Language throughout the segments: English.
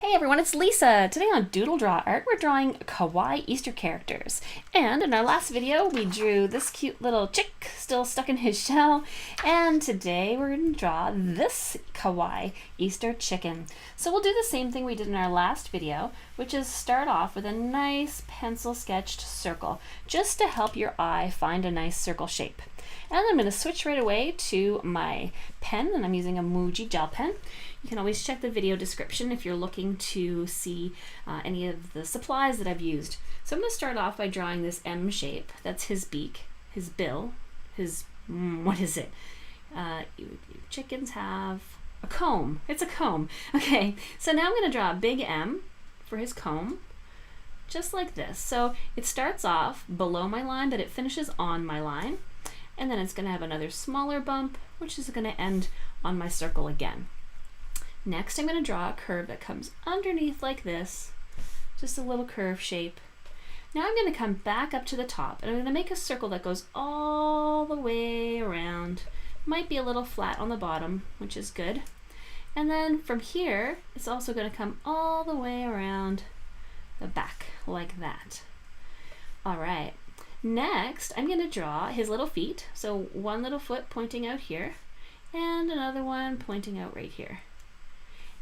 Hey everyone, it's Lisa. Today on DoodleDrawArt, we're drawing kawaii Easter characters. And in our last video, we drew this cute little chick still stuck in his shell. And today we're going to draw this kawaii Easter chicken. So we'll do the same thing we did in our last video, which is start off with a nice pencil sketched circle, just to help your eye find a nice circle shape. And I'm going to switch right away to my pen, and I'm using a Muji Gel Pen. You can always check the video description if you're looking to see any of the supplies that I've used. So I'm going to start off by drawing this M shape. That's his beak, his bill, his, what is it? Chickens have a comb. It's a comb. Okay, so now I'm going to draw a big M for his comb, just like this. So it starts off below my line, but it finishes on my line. And then it's going to have another smaller bump, which is going to end on my circle again. Next, I'm going to draw a curve that comes underneath like this, just a little curve shape. Now I'm going to come back up to the top, and I'm going to make a circle that goes all the way around. Might be a little flat on the bottom, which is good. And then from here, it's also going to come all the way around the back, like that. All right. Next, I'm going to draw his little feet. So one little foot pointing out here, and another one pointing out right here.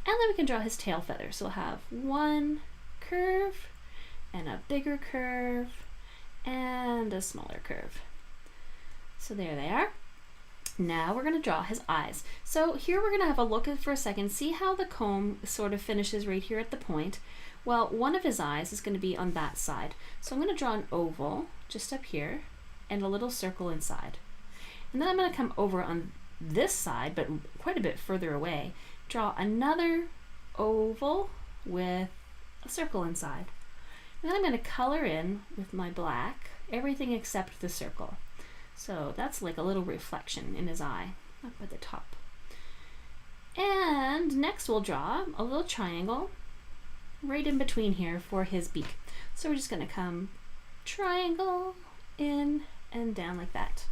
And then we can draw his tail feathers. So we'll have one curve, and a bigger curve, and a smaller curve. So there they are. Now we're going to draw his eyes. So here we're going to have a look at for a second, see how the comb sort of finishes right here at the point. Well, one of his eyes is going to be on that side. So I'm going to draw an oval just up here and a little circle inside. And then I'm going to come over on this side, but quite a bit further away, draw another oval with a circle inside. And then I'm going to color in with my black everything except the circle. So that's like a little reflection in his eye up at the top. And next we'll draw a little triangle right in between here for his beak. So we're just going to come triangle in and down like that.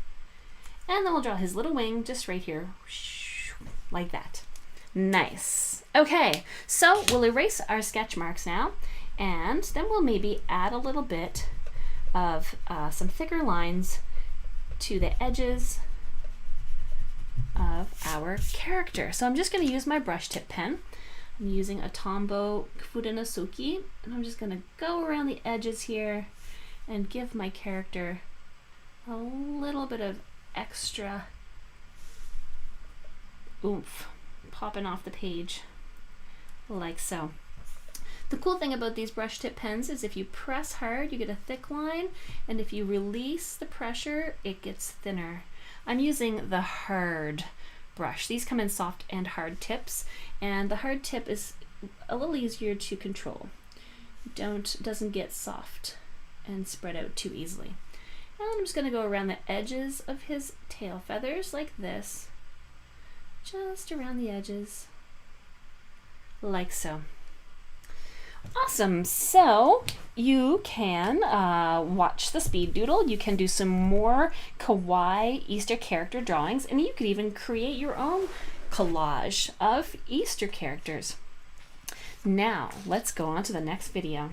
And then we'll draw his little wing just right here, like that. Nice. Okay, so we'll erase our sketch marks now, and then we'll maybe add a little bit of some thicker lines to the edges of our character. So I'm just going to use my brush tip pen. I'm using a Tombow Fundenosuke, and I'm just going to go around the edges here and give my character a little bit of extra oomph popping off the page, like so. The cool thing about these brush tip pens is if you press hard, you get a thick line, and if you release the pressure, it gets thinner. I'm using the hard brush. These come in soft and hard tips, and the hard tip is a little easier to control. Doesn't get soft and spread out too easily. And I'm just going to go around the edges of his tail feathers like this, just around the edges, like so. Awesome. So you can watch the speed doodle. You can do some more kawaii Easter character drawings, and you could even create your own collage of Easter characters. Now let's go on to the next video.